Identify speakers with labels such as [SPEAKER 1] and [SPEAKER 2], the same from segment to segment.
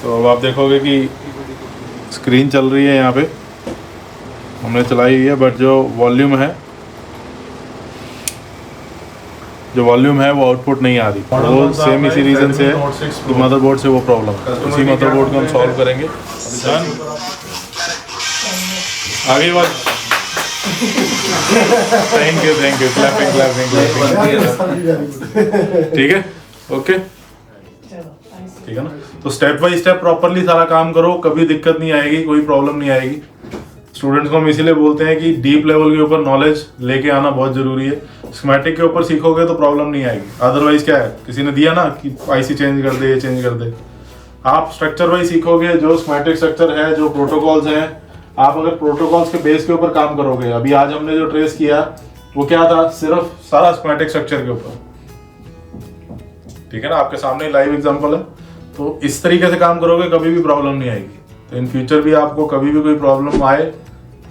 [SPEAKER 1] तो अब आप देखोगे कि स्क्रीन चल रही है यहाँ पे, हमने चलाई हुई है, बट जो वॉल्यूम है वो आउटपुट नहीं आ रही। वो सेम इसी रीज़न से है कि मदरबोर्ड से वो प्रॉब्लम है। इसी मदरबोर्ड को हम सॉल्व करेंगे। आगे बात। Thank you clapping. ठीक है, ओके, ठीक है ना। तो स्टेप बाय स्टेप प्रॉपरली सारा काम करो, कभी दिक्कत नहीं आएगी, कोई प्रॉब्लम नहीं आएगी। स्टूडेंट्स को हम इसीलिए बोलते हैं कि डीप लेवल के ऊपर नॉलेज लेके आना बहुत जरूरी है। स्कीमेटिक के ऊपर सीखोगे तो प्रॉब्लम नहीं आएगी। अदरवाइज क्या है, किसी ने दिया ना कि आईसी चेंज कर दे, ये चेंज कर दे। आप स्ट्रक्चर वाइज सीखोगे, जो स्कीमेटिक स्ट्रक्चर है, जो प्रोटोकॉल्स हैं, आप अगर प्रोटोकॉल्स के बेस के ऊपर काम करोगे। अभी आज हमने जो ट्रेस किया वो क्या था, सिर्फ सारा स्कीमेटिक स्ट्रक्चर के ऊपर, ठीक है ना, आपके सामने लाइव एग्जांपल है। तो इस तरीके से काम करोगे, कभी भी प्रॉब्लम नहीं आएगी। तो इन फ्यूचर भी आपको कभी भी कोई प्रॉब्लम आए,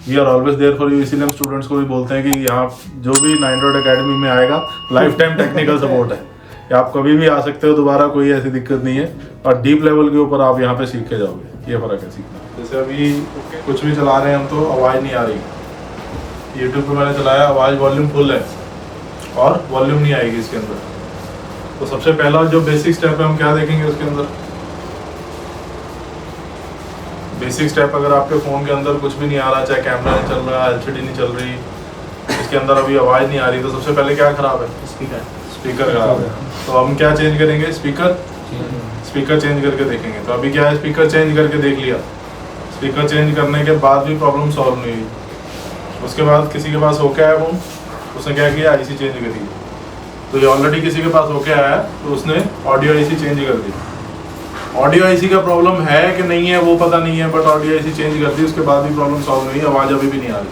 [SPEAKER 1] we are always there for you. इसीलिए हम स्टूडेंट्स को भी बोलते हैं कि यहाँ जो भी 9 अकेडमी में आएगा, लाइफ टाइम टेक्निकल सपोर्ट है कि आप कभी भी आ सकते हो दोबारा, कोई ऐसी दिक्कत नहीं है। और डीप लेवल के ऊपर आप यहाँ पे सीख के जाओगे, ये फर्क है सीखना। जैसे अभी कुछ भी चला रहे हैं हम तो आवाज़ नहीं आ रही। यूट्यूब पे मैंने चलाया, आवाज़ वॉल्यूम फुल है और वॉल्यूम नहीं आएगी इसके अंदर। तो सबसे पहला जो बेसिक स्टेप है, हम क्या देखेंगे उसके अंदर। बेसिक स्टेप, अगर आपके फ़ोन के अंदर कुछ भी नहीं आ रहा, चाहे कैमरा नहीं चल रहा, एलसीडी नहीं चल रही, इसके अंदर अभी आवाज़ नहीं आ रही, तो सबसे पहले क्या खराब है, स्पीकर खराब है। तो हम क्या चेंज करेंगे, स्पीकर चेंज करके देखेंगे। तो अभी क्या है, स्पीकर चेंज करके देख लिया, स्पीकर चेंज करने के बाद भी प्रॉब्लम सॉल्व नहीं हुई। उसके बाद किसी के पास होके आया फोन, उसने क्या किया, आईसी चेंज करी। तो ये ऑलरेडी किसी के पास होके आया तो उसने ऑडियो आईसी चेंज कर दी। ऑडियो आईसी का प्रॉब्लम है कि नहीं है वो पता नहीं है, बट ऑडियो आईसी चेंज कर दी, उसके बाद भी प्रॉब्लम सॉल्व नहीं, आवाज़ अभी भी नहीं आ रही।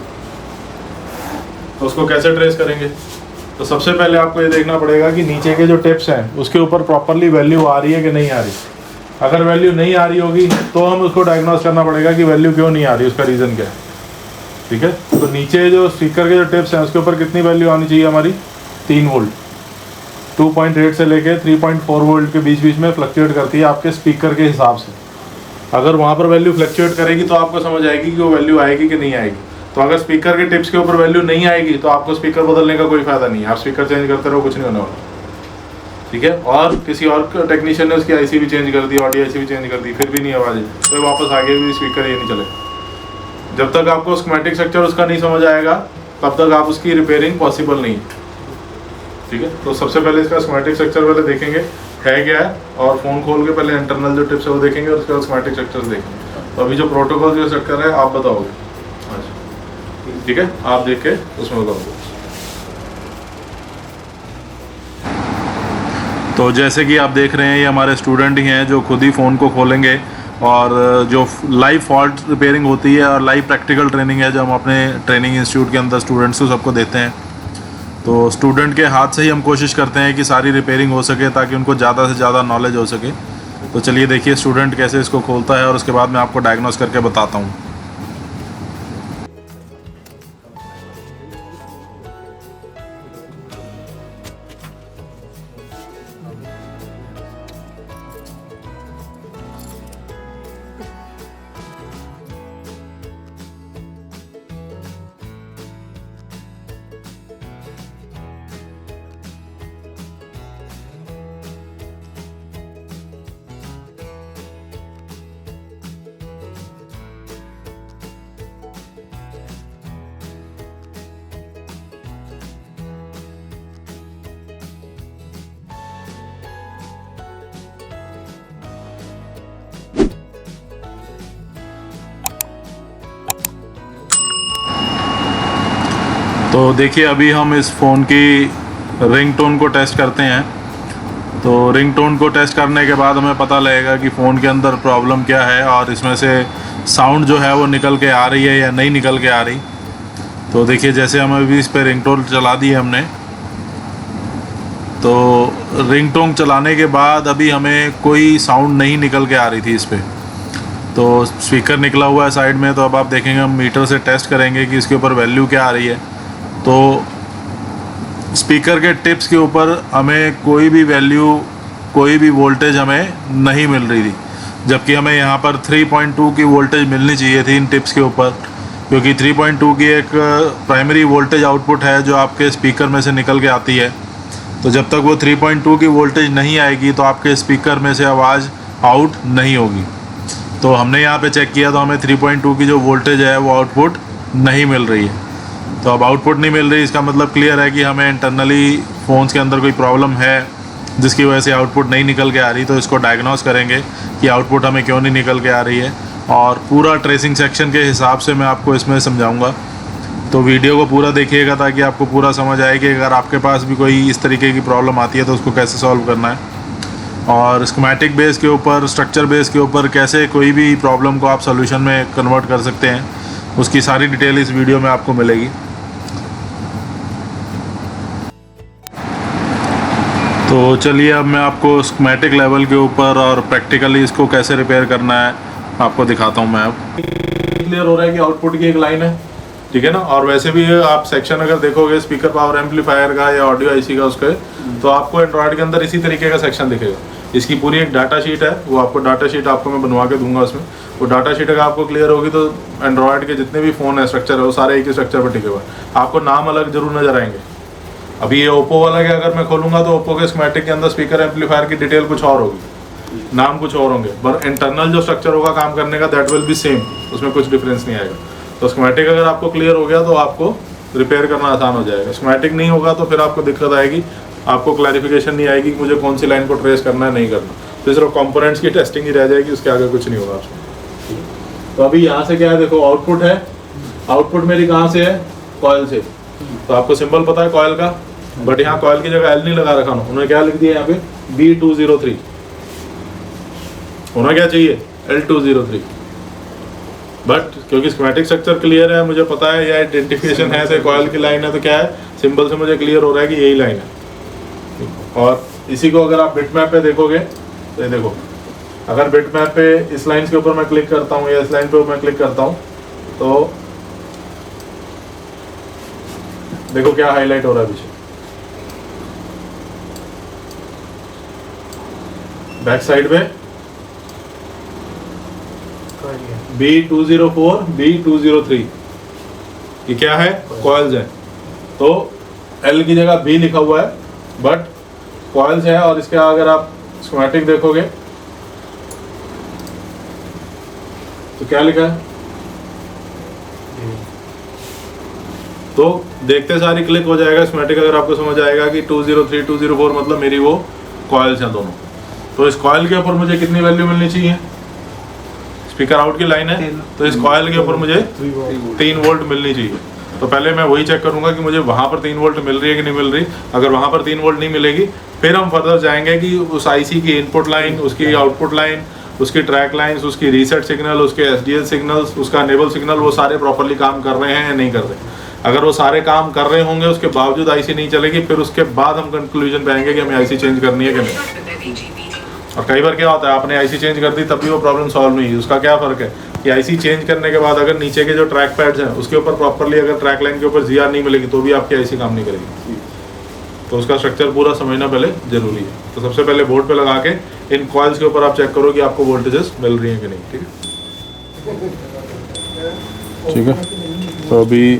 [SPEAKER 1] तो उसको कैसे ट्रेस करेंगे। तो सबसे पहले आपको ये देखना पड़ेगा कि नीचे के जो टिप्स हैं उसके ऊपर प्रॉपरली वैल्यू आ रही है कि नहीं आ रही। अगर वैल्यू नहीं आ रही होगी तो हम उसको डायग्नोस करना पड़ेगा कि वैल्यू क्यों नहीं आ रही, उसका रीज़न क्या है, ठीक है। तो नीचे जो स्पीकर के जो टिप्स हैं उसके ऊपर कितनी वैल्यू आनी चाहिए हमारी, 3 वोल्ट। 2.8 से लेके 3.4 वोल्ट के बीच में फ्लक्चुएट करती है आपके स्पीकर के हिसाब से। अगर वहाँ पर वैल्यू फ्लक्चुएट करेगी तो आपको समझ आएगी कि वो वैल्यू आएगी कि नहीं आएगी। तो अगर स्पीकर के टिप्स के ऊपर वैल्यू नहीं आएगी तो आपको स्पीकर बदलने का कोई फायदा नहीं है। आप स्पीकर चेंज करते रहो, कुछ नहीं होने वाला, ठीक है। और किसी और टेक्नीशियन ने उसकी आईसी भी चेंज कर दी, ऑडियो आईसी भी चेंज कर दी, फिर भी नहीं आवाज़, तो वापस आगे भी स्पीकर ये नहीं चले। जब तक आपको स्कीमेटिक स्ट्रक्चर उसका नहीं समझ आएगा तब तक आप उसकी रिपेयरिंग पॉसिबल नहीं, ठीक है। तो सबसे पहले इसका स्कीमेटिक स्ट्रक्चर पहले देखेंगे है क्या है, और फ़ोन खोल के पहले इंटरनल जो टिप्स है वो देखेंगे और उसके बाद स्कीमेटिक स्ट्रक्चर देखेंगे। तो अभी जो प्रोटोकॉल जो सेट कर रहे हैं आप बताओगे, ठीक है, आप देख के उसमें बताओगे। तो जैसे कि आप देख रहे हैं ये हमारे स्टूडेंट ही हैं जो खुद ही फ़ोन को खोलेंगे और जो लाइव फॉल्ट रिपेयरिंग होती है और लाइव प्रैक्टिकल ट्रेनिंग है जो हम अपने ट्रेनिंग इंस्टीट्यूट के अंदर स्टूडेंट्स को सबको देते हैं। तो स्टूडेंट के हाथ से ही हम कोशिश करते हैं कि सारी रिपेयरिंग हो सके ताकि उनको ज़्यादा से ज़्यादा नॉलेज हो सके। तो चलिए देखिए स्टूडेंट कैसे इसको खोलता है और उसके बाद मैं आपको डायग्नोस करके बताता हूँ। तो देखिए अभी हम इस फ़ोन की रिंगटोन को टेस्ट करते हैं। तो रिंगटोन को टेस्ट करने के बाद हमें पता लगेगा कि फ़ोन के अंदर प्रॉब्लम क्या है और इसमें से साउंड जो है वो निकल के आ रही है या नहीं निकल के आ रही। तो देखिए जैसे हम अभी इस पर रिंगटोन चला दी है हमने, तो रिंगटोन चलाने के बाद अभी हमें कोई साउंड नहीं निकल के आ रही थी इस पर। तो स्पीकर निकला हुआ है साइड में। तो अब आप देखेंगे हम मीटर से टेस्ट करेंगे कि इसके ऊपर वैल्यू क्या आ रही है। तो स्पीकर के टिप्स के ऊपर हमें कोई भी वैल्यू, कोई भी वोल्टेज हमें नहीं मिल रही थी। जबकि हमें यहाँ पर 3.2 की वोल्टेज मिलनी चाहिए थी इन टिप्स के ऊपर, क्योंकि 3.2 की एक प्राइमरी वोल्टेज आउटपुट है जो आपके स्पीकर में से निकल के आती है। तो जब तक वो 3.2 की वोल्टेज नहीं आएगी तो आपके स्पीकर में से आवाज़ आउट नहीं होगी। तो हमने यहाँ पे चेक किया तो हमें 3.2 की जो वोल्टेज है वो आउटपुट नहीं मिल रही है। तो अब आउटपुट नहीं मिल रही, इसका मतलब क्लियर है कि हमें इंटरनली फ़ोन्स के अंदर कोई प्रॉब्लम है जिसकी वजह से आउटपुट नहीं निकल के आ रही। तो इसको डायग्नोस करेंगे कि आउटपुट हमें क्यों नहीं निकल के आ रही है, और पूरा ट्रेसिंग सेक्शन के हिसाब से मैं आपको इसमें समझाऊंगा। तो वीडियो को पूरा देखिएगा ताकि आपको पूरा समझ आए कि अगर आपके पास भी कोई इस तरीके की प्रॉब्लम आती है तो उसको कैसे सॉल्व करना है, और स्कीमेटिक बेस के ऊपर, स्ट्रक्चर बेस के ऊपर कैसे कोई भी प्रॉब्लम को आप सोल्यूशन में कन्वर्ट कर सकते हैं, उसकी सारी डिटेल इस वीडियो में आपको मिलेगी। तो चलिए अब मैं आपको स्कीमेटिक लेवल के ऊपर और प्रैक्टिकली इसको कैसे रिपेयर करना है आपको दिखाता हूँ। मैं अब क्लियर हो रहा है कि आउटपुट की एक लाइन है, ठीक है ना। और वैसे भी आप सेक्शन अगर देखोगे स्पीकर पावर एम्पलीफायर का या ऑडियो आईसी का उसके, तो आपको एंड्रॉयड के अंदर इसी तरीके का सेक्शन दिखेगा। इसकी पूरी एक डाटा शीट है, वो आपको डाटा शीट आपको मैं बनवा के दूंगा। उसमें वो डाटा शीट अगर आपको क्लियर होगी तो एंड्रॉयड के जितने भी फ़ोन है स्ट्रक्चर है वो सारे एक ही स्ट्रक्चर पर टिके हुए हैं। आपको नाम अलग जरूर नजर आएंगे। अभी ये ओप्पो वाला के अगर मैं खोलूंगा तो ओप्पो के स्कीमेटिक के अंदर स्पीकर एम्पलीफायर की डिटेल कुछ और होगी, नाम कुछ और होंगे, पर इंटरनल जो स्ट्रक्चर होगा काम करने का दैट विल बी सेम, उसमें कुछ डिफरेंस नहीं आएगा। तो स्कीमेटिक अगर आपको क्लियर हो गया तो आपको रिपेयर करना आसान हो जाएगा। स्कीमेटिक नहीं होगा तो फिर आपको दिक्कत आएगी, आपको क्लैरिफिकेशन नहीं आएगी कि मुझे कौन सी लाइन को ट्रेस करना है, नहीं करना। तो सिर्फ कंपोनेंट्स की टेस्टिंग ही रह जाएगी, उसके आगे कुछ नहीं होगा आपको। तो अभी यहाँ से क्या है, देखो आउटपुट है, आउटपुट मेरी कहाँ से है, कॉइल से। तो आपको सिंबल पता है कॉइल का, बट यहाँ कॉइल की जगह एल नहीं लगा रखा ना, उन्होंने क्या लिख दिया यहाँ पे B203, होना क्या चाहिए L203। बट क्योंकि स्कीमेटिक स्ट्रक्चर क्लियर है, मुझे पता है या आइडेंटिफिकेशन है, तो कॉइल की लाइन है, तो क्या है सिंबल से मुझे क्लियर हो रहा है कि यही लाइन है। और इसी को अगर आप बिटमैप पे देखोगे तो ये देखो, अगर बिटमैप पे इस लाइन के ऊपर मैं क्लिक करता हूँ या इस लाइन पे मैं क्लिक करता हूँ तो देखो क्या हाईलाइट हो रहा है पीछे, बैक साइड पे B204 B203, ये क्या है, कॉइल्स है। तो L की जगह B लिखा हुआ है बट कॉइल्स है। और इसके अगर आप स्कीमेटिक देखोगे तो क्या लिखा है, तो देखते सारी क्लिक हो जाएगा स्कीमेटिक, अगर आपको समझ आएगा कि 203 204 मतलब मेरी वो कॉइल्स हैं दोनों। तो इस कॉइल के ऊपर मुझे कितनी वैल्यू मिलनी चाहिए, स्पीकर आउट की लाइन है तो इस कॉइल के ऊपर मुझे 3 वोल्ट मिलनी चाहिए। तो पहले मैं वही चेक करूंगा कि मुझे वहां पर 3 वोल्ट मिल रही है कि नहीं मिल रही। अगर वहां पर 3 वोल्ट नहीं मिलेगी फिर हम फर्दर जाएंगे कि उस आईसी की इनपुट लाइन, उसकी आउटपुट लाइन, उसकी ट्रैक लाइन्स, उसकी रीसेट सिग्नल, उसके एसडीएल सिग्नल्स, उसका अनेबल सिग्नल, वो सारे प्रॉपर्ली काम कर रहे हैं या नहीं कर रहे। अगर वो सारे काम कर रहे होंगे उसके बावजूद आईसी नहीं चलेगी, फिर उसके बाद हम कंक्लूजन पे आएंगे कि हमें आईसी चेंज करनी है कि नहीं। और कई बार क्या होता है, आपने आईसी चेंज कर दी तब भी वो प्रॉब्लम सॉल्व नहीं हुई। उसका क्या फ़र्क है कि आईसी चेंज करने के बाद अगर नीचे के जो ट्रैक पैड्स हैं उसके ऊपर प्रॉपर्ली अगर ट्रैक लाइन के ऊपर जीआर नहीं मिलेगी तो भी आपकी आईसी काम नहीं करेगी। तो उसका स्ट्रक्चर पूरा समझना पहले जरूरी है। तो सबसे पहले बोर्ड पे लगा के इन कॉइल्स के ऊपर आप चेक करो कि आपको वोल्टेजेस मिल रही हैं कि नहीं। ठीक है, तो अभी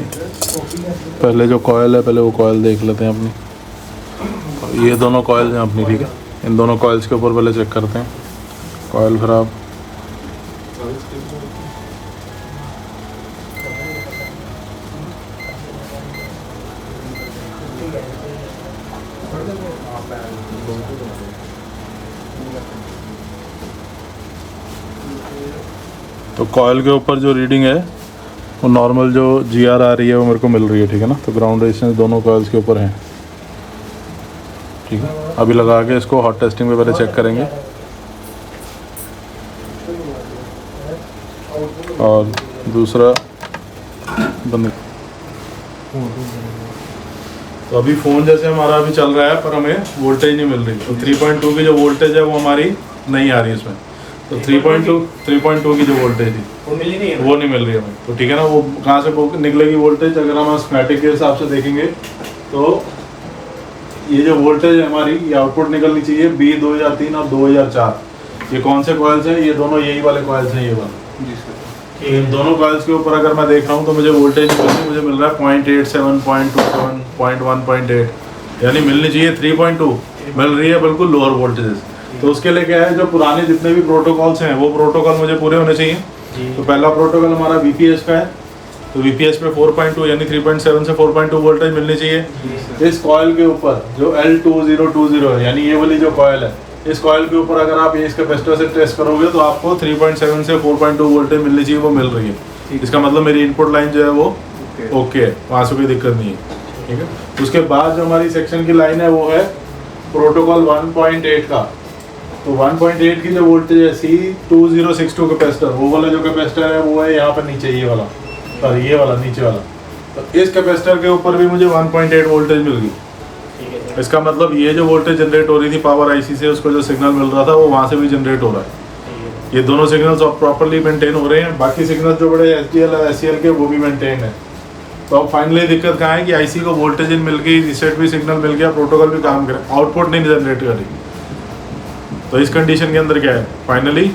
[SPEAKER 1] पहले जो कॉइल है पहले वो कॉइल देख लेते हैं अपनी। ये दोनों कॉइल्स हैं अपनी, ठीक है। इन दोनों कॉइल्स के ऊपर पहले चेक करते हैं कॉइल खराब। तो कॉइल के ऊपर जो रीडिंग है वो नॉर्मल जो जीआर आ रही है वो मेरे को मिल रही है, ठीक है ना। तो ग्राउंड रेजिस्टेंस दोनों कॉइल्स के ऊपर हैं, ठीक है। अभी लगा के इसको हॉट टेस्टिंग में पहले चेक करेंगे। और दूसरा बंद। तो अभी फ़ोन जैसे हमारा अभी चल रहा है पर हमें वोल्टेज नहीं मिल रही। तो 3.2 की जो वोल्टेज है वो हमारी नहीं आ रही इसमें। तो 3.2 की जो वोल्टेज थी वो नहीं मिल रही हमें। तो ठीक है ना, वो कहाँ से निकलेगी वोल्टेज, अगर हम स्कीमेटिक के हिसाब से देखेंगे तो ये जो वोल्टेज है हमारी, ये आउटपुट निकलनी चाहिए B 2003 और 2004। ये कौन से कॉइल्स हैं? ये दोनों यही वाले कॉइल्स हैं, ये वाले।
[SPEAKER 2] जी सर।
[SPEAKER 1] इन दोनों कॉइल्स के ऊपर अगर मैं देख रहा हूँ तो मुझे वोल्टेज मुझे मिल रहा है 0.87, 0.27, 0.1, यानी मिलनी चाहिए 3.2, मिल रही है बिल्कुल लोअर वोल्टेजेस। तो उसके लिए क्या है, जो पुराने जितने भी प्रोटोकॉल्स हैं वो प्रोटोकॉल मुझे पूरे होने चाहिए। तो पहला प्रोटोकॉल हमारा VPS का है, तो VPS पे 4.2 यानी 3.7 से 4.2 वोल्टेज मिलनी चाहिए। इस कॉइल के ऊपर जो L2020 है, यानी ये वाली जो कॉइल है, इस कॉइल के ऊपर अगर आप इस कैपेसिटर से टेस्ट करोगे तो आपको 3.7 से 4.2 वोल्टेज मिलनी चाहिए, वो मिल रही है। इसका मतलब मेरी इनपुट लाइन जो है वो ओके है, वहाँ से कोई दिक्कत नहीं है, ठीक है। उसके बाद जो हमारी सेक्शन की लाइन है वो है प्रोटोकॉल 1.8 का। तो 1.8 की जो वोल्टेज है C2062 कैपेसिटर, वो वाला जो कैपेसिटर है वो है यहाँ पर नीचे, ये वाला, सॉरी ये वाला नीचे वाला। तो इस कैपेसिटर के ऊपर भी मुझे 1.8 वोल्टेज मिल गई। इसका मतलब ये जो वोल्टेज जनरेट हो रही थी पावर आईसी से, उसको जो सिग्नल मिल रहा था वो वहाँ से भी जनरेट हो रहा है। ये दोनों सिग्नल्स प्रॉपर्ली मेंटेन हो रहे हैं। बाकी सिग्नल जो बड़े SDL और SCL के वो भी मेंटेन है। तो अब फाइनली दिक्कत कहाँ है कि आईसी को वोल्टेज इन मिल गई, रीसेट भी सिग्नल मिल गया, प्रोटोकॉल भी काम करे, आउटपुट नहीं जनरेट करी। तो इस कंडीशन के अंदर क्या है, फाइनली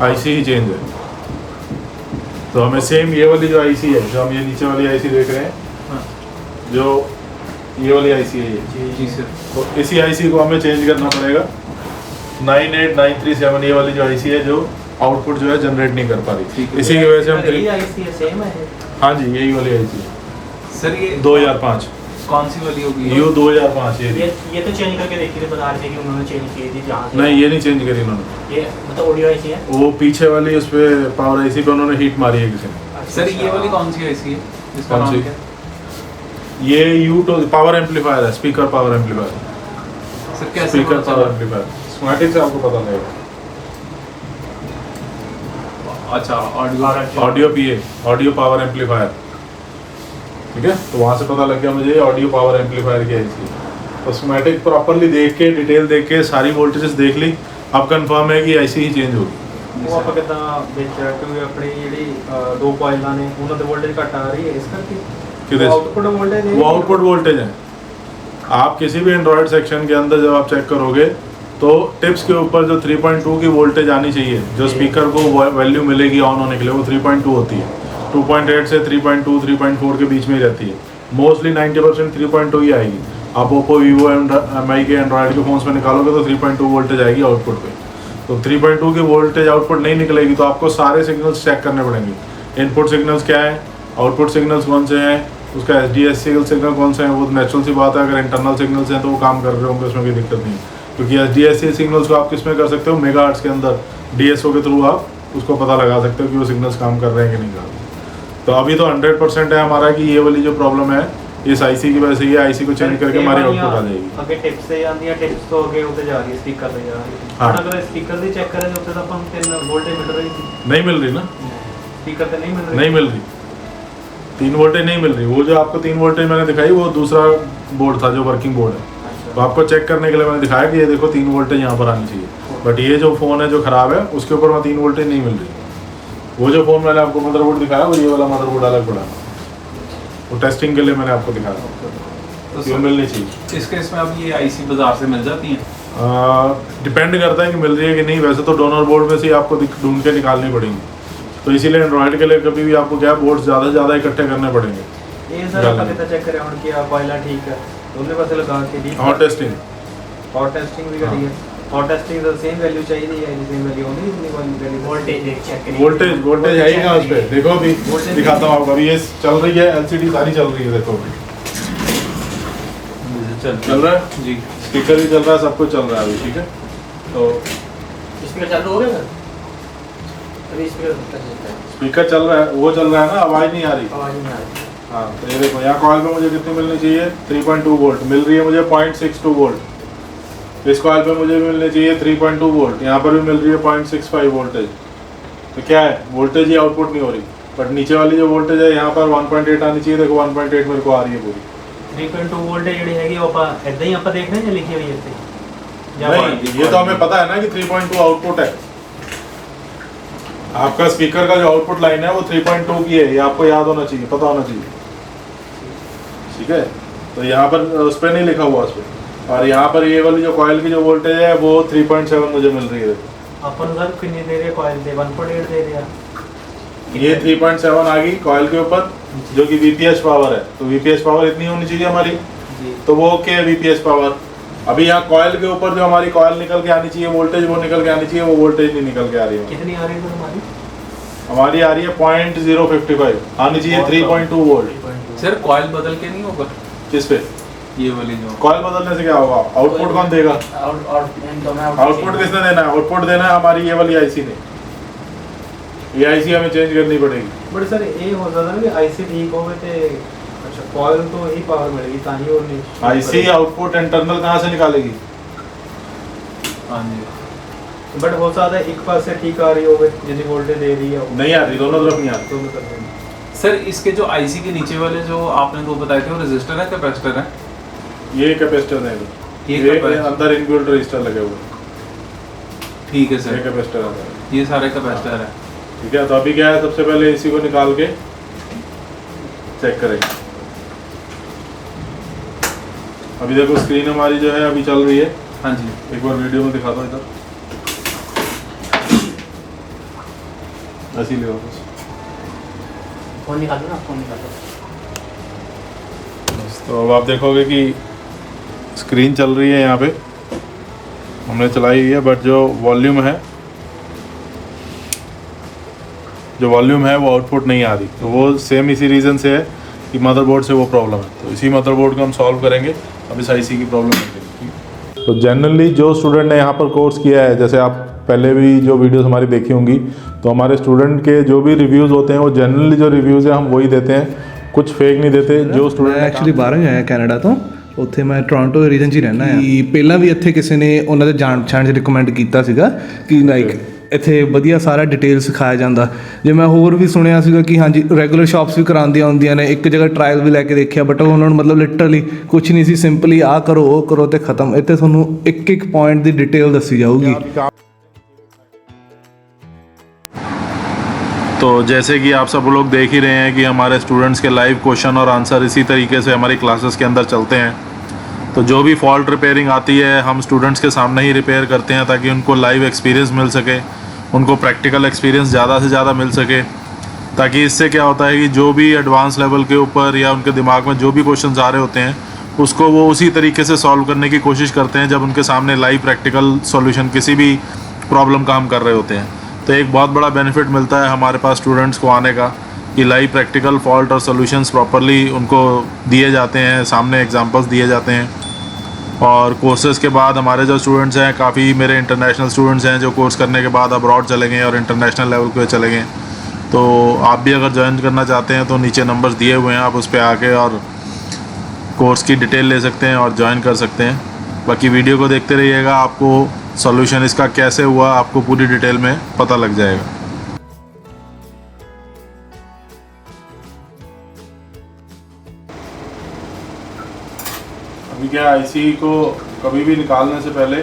[SPEAKER 1] आईसी ही चेंज है। तो हमें सेम ये वाली जो आईसी है, जो हम ये नीचे वाली आईसी देख रहे हैं, जो ये वाली आईसी है ये,
[SPEAKER 2] जी सर।
[SPEAKER 1] तो इसी आईसी को हमें चेंज करना पड़ेगा। 98937 ये वाली जो आईसी है, जो आउटपुट जो है जनरेट नहीं कर पा रही, इसी की वजह से हम
[SPEAKER 3] आईसी सेम है।
[SPEAKER 1] हाँ जी, यही वाली आईसी है
[SPEAKER 2] सर। ये
[SPEAKER 1] 2005
[SPEAKER 2] कौन सी वाली होगी?
[SPEAKER 1] U 2005
[SPEAKER 3] ये तो चेंज करके देखी थी, बता रहे थे कि उन्होंने चेंज की थी जहाँ से।
[SPEAKER 1] नहीं, ये नहीं चेंज करी उन्होंने।
[SPEAKER 3] ये मतलब ऑडियो आईसी है,
[SPEAKER 1] वो पीछे वाली उस पे पावर आईसी पे उन्होंने हीट मारी है किसी ने।
[SPEAKER 2] सर ये वाली कौन सी आईसी है? इसका
[SPEAKER 1] कौन
[SPEAKER 2] नाम
[SPEAKER 1] सी?
[SPEAKER 2] क्या?
[SPEAKER 1] ये U2 पावर एम्पलीफायर है, स्पीकर पावर एम्पलीफायर,
[SPEAKER 2] सर कैसे
[SPEAKER 1] स्पीकर
[SPEAKER 2] पता
[SPEAKER 1] पावर
[SPEAKER 2] चला?
[SPEAKER 1] एम्पलीफायर। स्कीमेटिक से आपको पता लगेगा।
[SPEAKER 2] अच्छा, audio
[SPEAKER 1] audio PA, audio power amplifier, ठीक है। तो वहाँ से पता लग गया मुझे ऑडियो पावर एम्पलीफायर की आईसी। तो स्कीमेटिक प्रॉपर्ली देख के, डिटेल देख के, सारी वोल्टेजेस देख ली, अब कंफर्म है कि आईसी ही चेंज होगी।
[SPEAKER 3] वो आप कितना बेच क्योंकि अपनी ਜਿਹੜੀ दो कॉइलां ने ਉਹਨਾਂ ਦੇ वोल्टेज घट आ रही है, इस करके
[SPEAKER 1] किधर?
[SPEAKER 3] आउटपुट वोल्टेज
[SPEAKER 1] वो आउटपुट वोल्टेज है। आप किसी भी एंड्रॉयड सेक्शन के अंदर जब आप चेक करोगे तो टिप्स के ऊपर जो 3.2 की वोल्टेज आनी चाहिए, जो स्पीकर को वैल्यू मिलेगी ऑन होने के लिए, वो 3.2 होती है। 2.8 से 3.2, 3.4 के बीच में ही रहती है। मोस्टली 90% 3.2 ही आएगी। आप ओप्पो, वीवो, MI के एंड्रॉयड के फोन्स में निकालोगे तो 3.2 वोल्टेज आएगी आउटपुट पे। तो 3.2 की वोल्टेज आउटपुट नहीं निकलेगी तो आपको सारे सिग्नल्स चेक करने पड़ेंगे। इनपुट सिग्नल्स क्या है, आउटपुट सिग्नल्स कौन से हैं, उसका SDSCL सिग्नल कौन सा है। वो नेचुरल सी बात है, अगर इंटरनल सिग्नल्स हैं तो वो काम कर रहे होंगे, उसमें कोई दिक्कत नहीं। क्योंकि SDSCL सिग्नल्स को आप किस में कर सकते हो, मेगाहर्ट्ज़ के अंदर DSO के थ्रू आप उसको पता लगा सकते हो कि वो सिग्नल्स काम कर रहे हैं कि नहीं कर रहे। तो अभी तो 100% है हमारा कि ये वाली जो प्रॉब्लम है इस आईसी की वजह से, ये आईसी को चेंज करके हमारी आउटपुट आ जाएगी।
[SPEAKER 3] ਅੱਗੇ ਟਿਪਸ ਤੇ ਜਾਂਦੀ ਆ, ਟਿਪਸ ਤੋਂ ਅੱਗੇ ਉੱਤੇ ਜਾ ਰਹੀ ਹੈ, ਸਪੀਕਰ ਤੇ ਜਾ ਰਹੀ ਹੈ।
[SPEAKER 1] ਹਾਂ।
[SPEAKER 3] ਅਗਰ ਸਪੀਕਰ ਦੀ ਚੈੱਕ ਕਰੇ ਉੱਤੇ ਤਾਂ ਆਪਾਂ ਨੂੰ 3 ਵੋਲਟੇਜ ਮਿਲ ਰਹੀ ਸੀ,
[SPEAKER 1] नहीं मिल रही ना,
[SPEAKER 3] स्पीकर पे नहीं मिल रही।
[SPEAKER 1] नहीं मिल रही, 3 वोल्टेज नहीं मिल रही। वो जो आपको 3 वोल्टेज मैंने दिखाई वो दूसरा बोर्ड था जो वर्किंग बोर्ड है।
[SPEAKER 3] अच्छा।
[SPEAKER 1] तो आपको चेक करने के लिए मैंने दिखाया कि ये देखो 3 वोल्टेज यहाँ पर आनी चाहिए, बट ये जो फ़ोन है जो ख़राब है उसके ऊपर मैं 3 वोल्टेज नहीं मिल रही। वो जो फ़ोन मैंने आपको मदरबोर्ड दिखाया वो ये वाला मदरबोर्ड अलग पड़ा, वो टेस्टिंग के लिए मैंने आपको दिखाया,
[SPEAKER 2] तो
[SPEAKER 1] ये मिलनी चाहिए।
[SPEAKER 2] इस केस में अब ये आईसी बाजार से मिल जाती हैं?
[SPEAKER 1] डिपेंड करता है कि मिल रही है कि नहीं। वैसे तो डोनर बोर्ड में से ही आपको ढूंढ के निकालनी पड़ेगी। तो इसीलिए एंड्रॉयड के लिए कभी भी आपको क्या बोर्ड ज़्यादा से ज़्यादा इकट्ठे करने पड़ेंगे।
[SPEAKER 3] ਇਹ ਸਰ ਆਪਾਂ ਕਿਤਾ ਚੈੱਕ ਕਰਿਆ ਹੁਣ ਕਿ ਆ ਕੋਇਲਾ ਠੀਕ ਹੈ, ਦੋਨੇ ਪਾਸੇ ਲਗਾ ਕੇ ਡੀ
[SPEAKER 1] हॉट टेस्टिंग,
[SPEAKER 3] हॉट टेस्टिंग भी करी है। हॉट टेस्टिंग ਦਾ सेम वैल्यू चाहिए है, सेम वैल्यू होनी इतनी वैल्यू वोल्टेज चेक करिए।
[SPEAKER 1] वोल्टेज है ही कहाँ उस पर, देखो अभी दिखाता हूँ आपको। अभी ये चल रही है LCD सारी चल रही है, देखो अभी चल रहा है
[SPEAKER 2] जी,
[SPEAKER 1] स्पीकर भी चल रहा है, सब कुछ चल रहा है अभी, ठीक है। तो
[SPEAKER 3] स्पीकर चालू हो गया सर? अभी
[SPEAKER 1] स्पीकर चल रहा है, वो चल रहा है ना, आवाज़ नहीं आ रही।
[SPEAKER 3] आवाज नहीं आ रही।
[SPEAKER 1] हाँ, तो ये देखो यहाँ कॉइल पे मुझे कितनी मिलनी चाहिए, 3.2 वोल्ट मिल रही है मुझे, 0.62 वोल्ट। इस कॉइल पे मुझे मिलनी चाहिए 3.2 वोल्ट, यहाँ पर भी मिल रही है 0.65 वोल्टेज। तो क्या है, वोल्टेज ही आउटपुट नहीं हो रही, बट नीचे वाली जो वोल्टेज है यहाँ पर 1.8 आनी चाहिए। देखो 1.8 मेरे को आ रही है पूरी।
[SPEAKER 3] 3.2 वोल्टेज ਜਿਹੜੀ ਹੈਗੀ ਉਹ ਆਪਾਂ ਇਦਾਂ ਹੀ ਆਪਾਂ ਦੇਖ ਰਹੇ ਹਾਂ ਲਿਖੀ ਹੋਈ ਹੈ ਇੱਥੇ?
[SPEAKER 1] नहीं, ये तो हमें पता है ना कि 3.2 आउटपुट है। आपका स्पीकर का जो आउटपुट लाइन है वो 3.2 की है, ये आपको याद होना चाहिए, पता होना चाहिए, ठीक है। तो यहाँ पर उस पर नहीं लिखा हुआ उस पर। और यहाँ पर ये वाली जो कॉइल की जो वोल्टेज है वो 3.7 मुझे मिल रही है।
[SPEAKER 3] अपन सर कितनी दे रहे कॉइल दे 1.8 दे रहे
[SPEAKER 1] ये 3.7 आ गई कॉइल के ऊपर, जो कि वीपीएच पावर है। तो वीपीएच पावर इतनी होनी चाहिए हमारी,
[SPEAKER 3] जी।
[SPEAKER 1] तो वो ओके है वीपीएच पावर। अभी यहाँ कॉइल के ऊपर जो हमारी कॉइल निकल के आनी चाहिए वोल्टेज, वो निकल के आनी चाहिए, वो वोल्टेज नहीं निकल के आ रही है।
[SPEAKER 3] कितनी आ रही है सर हमारी?
[SPEAKER 1] हमारी आ रही है 0.055, आनी चाहिए 3.2 वोल्ट।
[SPEAKER 2] सर कॉइल बदल के नहीं होगा
[SPEAKER 1] किस पे?
[SPEAKER 2] ये वाली जो
[SPEAKER 1] कॉइल बदलने से क्या होगा? आउटपुट कौन देगा? आउटपुट किसने देना है? आउटपुट देना है हमारी ये वाली आईसी ने। ये आईसी हमें चेंज करनी पड़ेगी।
[SPEAKER 3] बट सर ये हो जाता है कि आईसी ठीक हो गए थे, अच्छा कॉइल तो ही पावर मिलेगी ताकि और नहीं
[SPEAKER 1] आईसी आउटपुट इंटरनल कहाँ से निकालेगी?
[SPEAKER 2] हाँ जी।
[SPEAKER 3] बट हो सकता है एक पास से ठीक आ रही होगी जितनी वोल्टेज दे रही है
[SPEAKER 1] नहीं आ रही, दोनों तरफ नहीं आ रही।
[SPEAKER 3] दोनों तरफ नहीं।
[SPEAKER 2] सर इसके जो आईसी के नीचे वाले जो आपने दो बताए थे वो रेजिस्टर है कैपेसिटर है?
[SPEAKER 1] ये कैपेसिटर है,
[SPEAKER 2] ये
[SPEAKER 1] ये
[SPEAKER 2] कैपेसिटर
[SPEAKER 1] अंदर इनबिल्ट रजिस्टर लगे हुए हैं।
[SPEAKER 2] ठीक है
[SPEAKER 1] ये
[SPEAKER 2] सर,
[SPEAKER 1] कैपेसिटर है,
[SPEAKER 2] ये सारे कैपेसिटर है।
[SPEAKER 1] ठीक है। तो अभी क्या है, सबसे पहले इसी को निकाल के चेक करेंगे। अभी देखो स्क्रीन हमारी जो है अभी चल रही है।
[SPEAKER 2] हाँ जी।
[SPEAKER 1] एक बार वीडियो में दिखा दो इधर, ऐसे ही ले वापस।
[SPEAKER 3] फोन निकाल दो ना, फोन निकाल दो।
[SPEAKER 1] तो अब आप देखोगे कि स्क्रीन चल रही है, यहाँ पे हमने चलाई हुई है, बट जो वॉल्यूम है वो आउटपुट नहीं आ रही। तो वो सेम इसी रीज़न से है कि मदरबोर्ड से वो प्रॉब्लम है। तो इसी मदरबोर्ड को हम सॉल्व करेंगे। अब इस आईसी की प्रॉब्लम है। तो जनरली जो स्टूडेंट ने यहाँ पर कोर्स किया है, जैसे आप पहले भी जो वीडियोस हमारी देखी होंगी, तो हमारे स्टूडेंट के जो भी रिव्यूज़ होते हैं वो जनरली जो रिव्यूज़ हैं हम वही देते हैं, कुछ फेक नहीं देते। जो स्टूडेंट
[SPEAKER 4] ਐਕਚੁਅਲੀ ਬਾਹਰੋਂ ਹੀ ਆਇਆ ਕੈਨੇਡਾ ਤੋਂ, ਉੱਥੇ ਮੈਂ ਟੋਰਾਂਟੋ ਦੇ ਰੀਜਨ 'ਚ ਹੀ ਰਹਿਣਾ ਆ। ਪਹਿਲਾਂ ਵੀ ਇੱਥੇ ਕਿਸੇ ਨੇ ਉਹਨਾਂ ਦੇ ਜਾਣ ਪਛਾਣ 'ਚ ਰਿਕਮੈਂਡ ਕੀਤਾ ਸੀਗਾ ਕਿ ਲਾਈਕ ਇੱਥੇ ਵਧੀਆ ਸਾਰਾ ਡਿਟੇਲ ਸਿਖਾਇਆ ਜਾਂਦਾ। ਜੇ ਮੈਂ ਹੋਰ ਵੀ ਸੁਣਿਆ ਸੀਗਾ ਕਿ ਹਾਂਜੀ ਰੈਗੂਲਰ ਸ਼ਾਪਸ ਵੀ ਕਰਾਉਂਦੀਆਂ ਹੁੰਦੀਆਂ ਨੇ, ਇੱਕ ਜਗ੍ਹਾ ਟਰਾਇਲ ਵੀ ਲੈ ਕੇ ਦੇਖਿਆ, ਬਟ ਉਹਨਾਂ ਨੂੰ ਮਤਲਬ ਲਿਟਰਲੀ ਕੁਝ ਨਹੀਂ ਸੀ, ਸਿੰਪਲੀ ਆਹ ਕਰੋ ਉਹ ਕਰੋ ਤੇ ਖਤਮ। ਇੱਥੇ ਤੁਹਾਨੂੰ ਇੱਕ ਇੱਕ ਪੁਆਇੰਟ ਦੀ ਡਿਟੇਲ ਦੱਸੀ ਜਾਊਗੀ।
[SPEAKER 1] तो जैसे कि आप सब लोग देख ही रहे हैं कि हमारे स्टूडेंट्स के लाइव क्वेश्चन और आंसर इसी तरीके से हमारी क्लासेस के अंदर चलते हैं। तो जो भी फॉल्ट रिपेयरिंग आती है हम स्टूडेंट्स के सामने ही रिपेयर करते हैं, ताकि उनको लाइव एक्सपीरियंस मिल सके, उनको प्रैक्टिकल एक्सपीरियंस ज़्यादा से ज़्यादा मिल सके। ताकि इससे क्या होता है कि जो भी एडवांस लेवल के ऊपर या उनके दिमाग में जो भी क्वेश्चन आ रहे होते हैं उसको वो उसी तरीके से सॉल्व करने की कोशिश करते हैं जब उनके सामने लाइव प्रैक्टिकल सॉल्यूशन किसी भी प्रॉब्लम का हम कर रहे होते हैं। तो एक बहुत बड़ा बेनिफिट मिलता है हमारे पास स्टूडेंट्स को आने का कि लाइव प्रैक्टिकल फॉल्ट और सॉल्यूशंस प्रॉपरली उनको दिए जाते हैं, सामने एग्जांपल्स दिए जाते हैं। और कोर्सेज़ के बाद हमारे जो स्टूडेंट्स हैं, काफ़ी मेरे इंटरनेशनल स्टूडेंट्स हैं जो कोर्स करने के बाद अब्रॉड चले गए और इंटरनेशनल लेवल पे चले गए। तो आप भी अगर ज्वाइन करना चाहते हैं तो नीचे नंबर्स दिए हुए हैं, आप उस पर आके और कोर्स की डिटेल ले सकते हैं और ज्वाइन कर सकते हैं। बाकी वीडियो को देखते रहिएगा, आपको सॉल्यूशन इसका कैसे हुआ आपको पूरी डिटेल में पता लग जाएगा। अभी क्या आईसी को कभी भी निकालने से पहले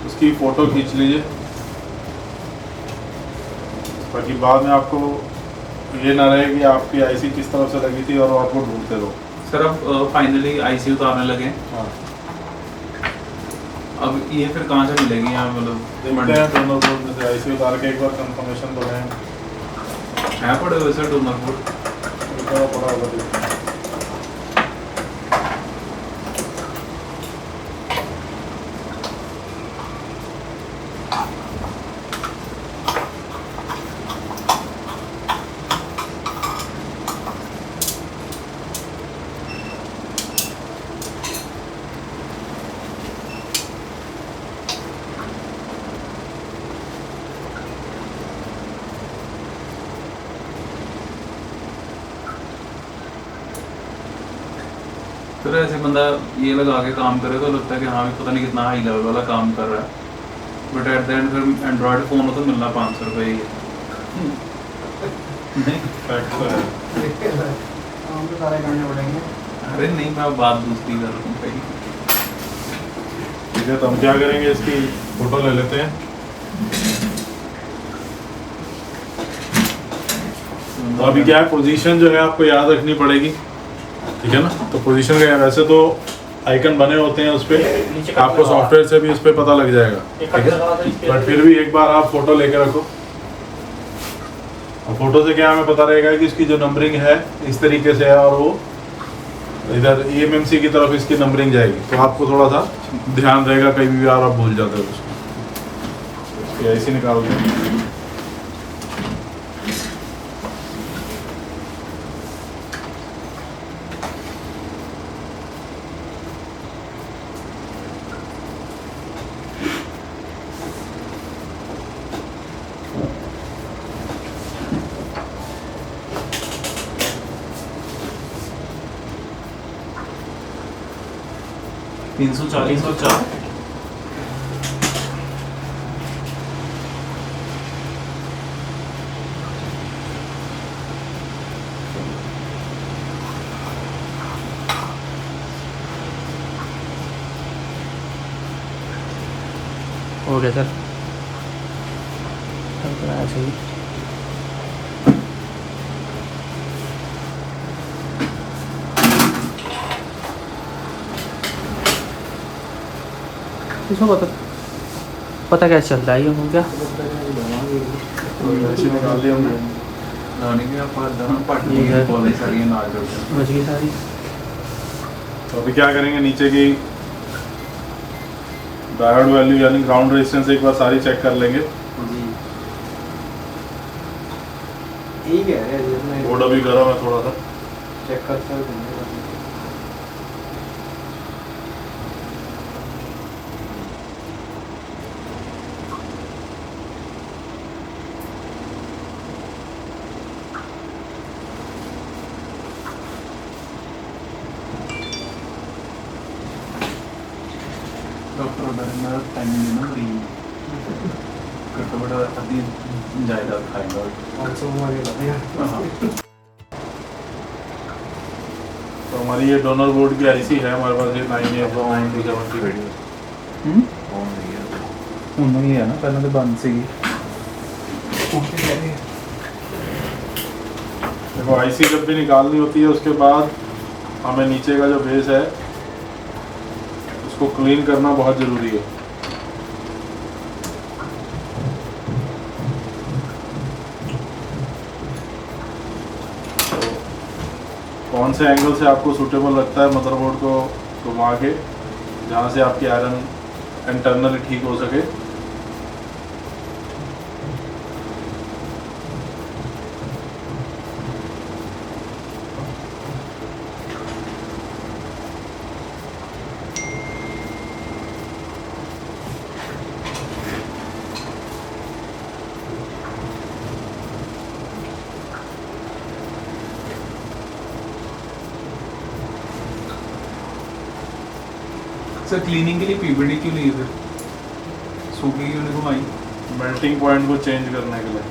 [SPEAKER 1] उसकी फ़ोटो खींच लीजिए, ताकि बाद में आपको ये ना रहे कि आपकी आईसी किस तरफ से लगी थी और आपको ढूंढते रहो।
[SPEAKER 2] सर अब फाइनली आईसी उतारने लगे।
[SPEAKER 1] हाँ,
[SPEAKER 2] अब ये फिर कहाँ से मिलेगी यहाँ, मतलब
[SPEAKER 1] देखते हैं दोनों बोर्ड में से आईसी उतार के एक बार कंफर्मेशन तो लें।
[SPEAKER 2] है पड़े हुए सर डोनर
[SPEAKER 1] पड़ा होगा, देखते हैं।
[SPEAKER 2] फिर ऐसे बंदा ये लगा के काम करे तो लगता है कि हाँ भी पता नहीं कितना हाई लेवल वाला काम कर रहा है, बट एट द एंड फिर एंड्रॉयड फ़ोन हो तो मिलना 500 रुपये ही है। नहीं
[SPEAKER 1] फैक्ट तो है।
[SPEAKER 3] हम तो सारे करने पड़ेंगे।
[SPEAKER 2] अरे नहीं, मैं बात दूसरी कर रहा हूँ भाई।
[SPEAKER 1] ठीक है, तो हम क्या करेंगे, इसकी फ़ोटो ले लेते हैं। तो अभी क्या है, पोजीशन जो है आपको याद रखनी पड़ेगी, ठीक है ना। तो पोजीशन का वैसे तो आइकन बने होते हैं उस पर,
[SPEAKER 3] नीचे कट
[SPEAKER 1] आपको
[SPEAKER 3] लगा हुआ।
[SPEAKER 1] सॉफ्टवेयर से भी उस पर पता लग जाएगा,
[SPEAKER 3] एक
[SPEAKER 1] ठीक
[SPEAKER 3] कट
[SPEAKER 1] है।
[SPEAKER 3] लगा तो इस पे
[SPEAKER 1] बट फिर भी एक बार आप फोटो लेके रखो, और फोटो से क्या हमें पता रहेगा कि इसकी जो नंबरिंग है इस तरीके से है, और वो इधर EMMC की तरफ इसकी नंबरिंग जाएगी, तो आपको थोड़ा सा ध्यान रहेगा, कहीं भी यार आप भूल जाते हो उसको। ऐसे निकाल दो।
[SPEAKER 2] तीन सौ चालीस और 4
[SPEAKER 3] हो गया सर। ऐसे ही इसमें पता क्या चल रहा है, ये हो क्या
[SPEAKER 1] ऐसे निकाल दिया हमने।
[SPEAKER 2] लाने के आप पढ़ने की कॉलेज सारी ना जोड़
[SPEAKER 3] बच गई सारी।
[SPEAKER 1] तो अभी क्या करेंगे, नीचे की डायोड वैल्यू यानी ग्राउंड रेजिस्टेंस एक बार सारी चेक कर लेंगे।
[SPEAKER 3] जी ठीक है,
[SPEAKER 1] बोर्ड अभी गर्म है थोड़ा सा।
[SPEAKER 3] चेक कर सकते हैं।
[SPEAKER 2] डॉक्टर मेरा टाइम देना फ्री बड़ा अभी जायदाद खाएगा।
[SPEAKER 1] तो हमारी ये डोनर बोर्ड की आईसी है हमारे पास, ये 9A97 की रेडी
[SPEAKER 2] नहीं है ना, पहले तो बंद सी।
[SPEAKER 1] देखो आईसी जब भी निकालनी होती है उसके बाद हमें नीचे का जो बेस है उसको क्लीन करना बहुत ज़रूरी है। कौन से एंगल से आपको सूटेबल लगता है मदरबोर्ड को घुमा के, जहाँ से आपकी आयरन इंटरनली ठीक हो सके।
[SPEAKER 2] सर क्लीनिंग के लिए पीवीडी क्यों ली फिर? सूखी क्यों नहीं घुमाई?
[SPEAKER 1] मेल्टिंग पॉइंट को चेंज करने के लिए।